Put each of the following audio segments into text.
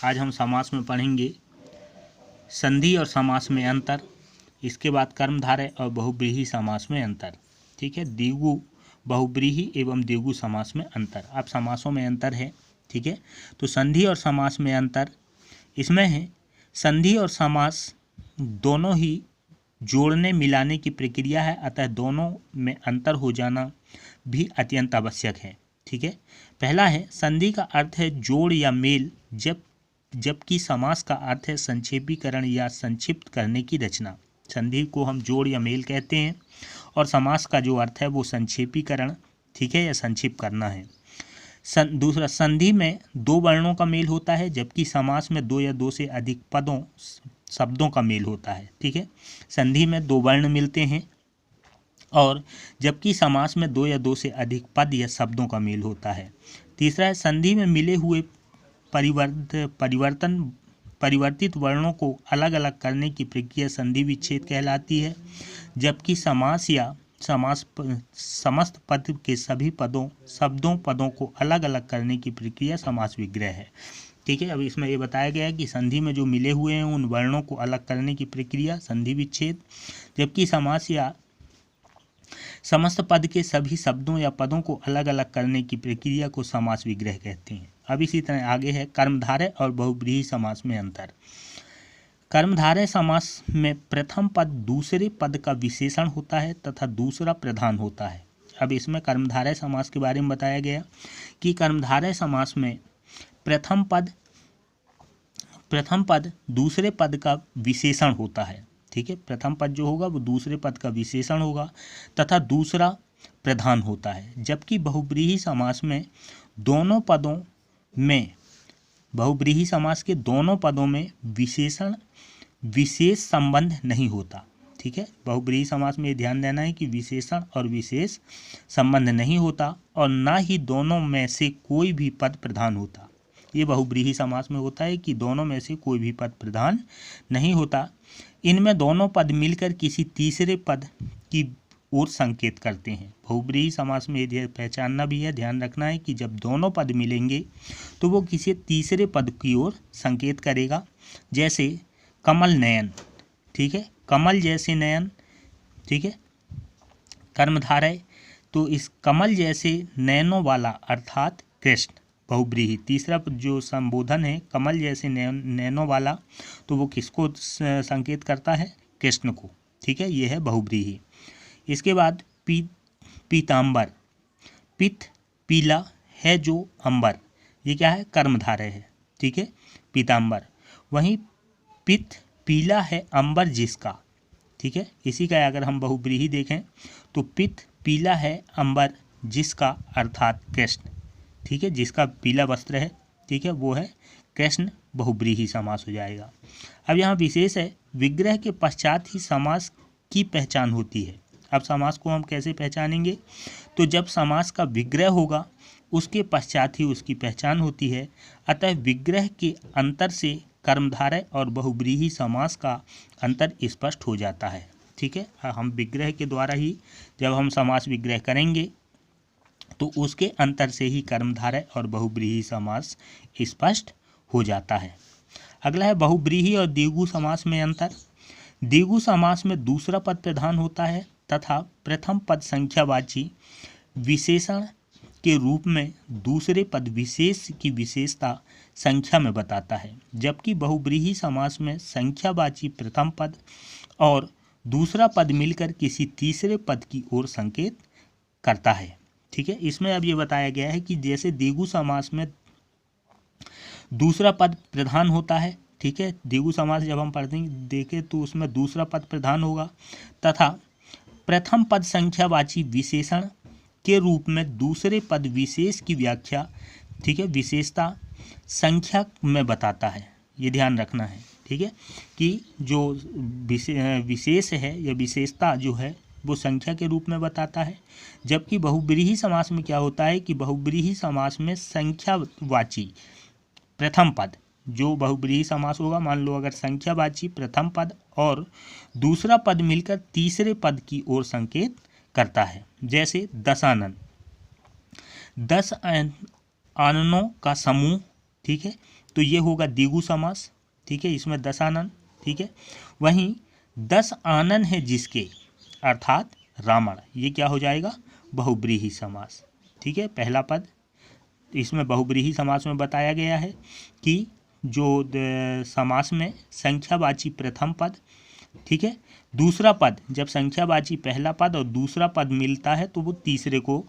आज हम समास में पढ़ेंगे संधि और समास में अंतर, इसके बाद कर्मधारय और बहुव्रीहि समास में अंतर। ठीक है, द्विगु बहुव्रीहि एवं द्विगु समास में अंतर। अब समासों में अंतर है। ठीक है, तो संधि और समास में अंतर इसमें है, संधि और समास दोनों ही जोड़ने मिलाने की प्रक्रिया है, अतः दोनों में अंतर हो जाना भी अत्यंत आवश्यक है। ठीक है, पहला है संधि का अर्थ है जोड़ या मेल, जबकि समास का अर्थ है संक्षेपीकरण या संक्षिप्त करने की रचना। संधि को हम जोड़ या मेल कहते हैं और समास का जो अर्थ है वो संक्षेपीकरण, ठीक है, या संक्षिप्त करना है। दूसरा, संधि में दो वर्णों का मेल होता है, जबकि समास में दो या दो से अधिक पदों शब्दों का मेल होता है। ठीक है, संधि में दो वर्ण मिलते हैं और जबकि समास में दो या दो से अधिक पद या शब्दों का मेल होता है। तीसरा है संधि में मिले हुए परिवर्तित वर्णों को अलग अलग करने की प्रक्रिया संधि विच्छेद कहलाती है, जबकि समास या समस्त पद के सभी पदों को अलग अलग करने की प्रक्रिया समास विग्रह है। ठीक है, अब इसमें ये बताया गया है कि संधि में जो मिले हुए हैं उन वर्णों को अलग करने की प्रक्रिया संधि विच्छेद, जबकि समास या समस्त पद के सभी शब्दों या पदों को अलग अलग करने की प्रक्रिया को समास विग्रह कहते हैं। अब इसी तरह आगे है कर्मधारय और बहुव्रीहि समास में अंतर। कर्मधारय समास में प्रथम पद दूसरे पद का विशेषण होता है तथा दूसरा प्रधान होता है। अब इसमें कर्मधारय समास के बारे में बताया गया कि कर्मधारय समास में प्रथम पद दूसरे पद का विशेषण होता है। ठीक है, प्रथम पद जो होगा वो दूसरे पद का विशेषण होगा तथा दूसरा प्रधान होता है, जबकि बहुव्रीहि समास में बहुव्रीहि समास के दोनों पदों में विशेष संबंध नहीं होता। ठीक है, बहुव्रीहि समास में ध्यान देना है कि विशेषण और विशेष संबंध नहीं होता और ना ही दोनों में से कोई भी पद प्रधान होता। ये बहुव्रीहि समास में होता है कि दोनों में से कोई भी पद प्रधान नहीं होता। इनमें दोनों पद मिलकर किसी तीसरे पद की ओर संकेत करते हैं। बहुव्रीहि समास में यह पहचानना भी है, ध्यान रखना है कि जब दोनों पद मिलेंगे तो वो किसी तीसरे पद की ओर संकेत करेगा, जैसे कमल नयन। ठीक है, कमल जैसे नयन। ठीक है, कर्मधारय, तो इस कमल जैसे नयनों वाला अर्थात कृष्ण बहुव्रीहि। तीसरा जो संबोधन है कमल जैसे नयनों वाला, तो वो किसको संकेत करता है? कृष्ण को। ठीक है, ये है बहुव्रीहि। इसके बाद पीतांबर, पित पीला है जो अंबर, ये क्या है? कर्मधारय है। ठीक है, पीतांबर। वहीं पित पीला है अंबर जिसका। ठीक है, इसी का अगर हम बहुव्रीहि देखें तो पित पीला है अंबर जिसका अर्थात कृष्ण। ठीक है, जिसका पीला वस्त्र है, ठीक है, वो है कृष्ण, बहुव्रीहि समास हो जाएगा। अब यहाँ विशेष है, विग्रह के पश्चात ही समास की पहचान होती है। अब समास को हम कैसे पहचानेंगे? तो जब समास का विग्रह होगा उसके पश्चात ही उसकी पहचान होती है। अतः विग्रह के अंतर से कर्मधारय और बहुव्रीहि समास का अंतर स्पष्ट हो जाता है। ठीक है, हम विग्रह के द्वारा ही जब हम समास विग्रह करेंगे तो उसके अंतर से ही कर्मधारय और बहुव्रीहि समास स्पष्ट हो जाता है। अगला है बहुव्रीहि और द्विगु समास में अंतर। द्विगु समास में दूसरा पद प्रधान होता है तथा प्रथम पद संख्यावाची विशेषण के रूप में दूसरे पद विशेष की विशेषता संख्या में बताता है, जबकि बहुव्रीहि समास में संख्यावाची प्रथम पद और दूसरा पद मिलकर किसी तीसरे पद की ओर संकेत करता है। ठीक है, इसमें अब ये बताया गया है कि जैसे द्विगु समास में दूसरा पद प्रधान होता है। ठीक है, द्विगु समास जब हम देखें तो उसमें दूसरा पद प्रधान होगा तथा प्रथम पद संख्यावाची विशेषण के रूप में दूसरे पद विशेष की व्याख्या, ठीक है, विशेषता संख्या में बताता है। ये ध्यान रखना है। ठीक है, कि जो विशेष है या विशेषता जो है वो संख्या के रूप में बताता है, जबकि बहुव्रीहि समास में क्या होता है कि बहुव्रीहि समास में संख्यावाची प्रथम पद, जो बहुव्रीहि समास होगा, मान लो अगर संख्यावाची प्रथम पद और दूसरा पद मिलकर तीसरे पद की ओर संकेत करता है, जैसे दशानन, 10 आननों का समूह। ठीक है, तो ये होगा द्विगु समास, ठीक है, इसमें 10 आनन, ठीक है। वहीं 10 आनन है जिसके, अर्थात रावण, ये क्या हो जाएगा, बहुब्रीहि समास, ठीक है। पहला पद इसमें बहुब्रीहि समास में बताया गया है कि जो समास में संख्यावाची प्रथम पद, ठीक है, दूसरा पद जब संख्यावाची पहला पद और दूसरा पद मिलता है तो वो तीसरे को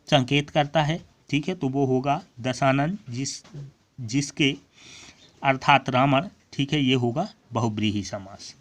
संकेत करता है, ठीक है। तो वो होगा दशानन जिसके अर्थात रावण, ठीक है, ये होगा बहुब्रीहि समास।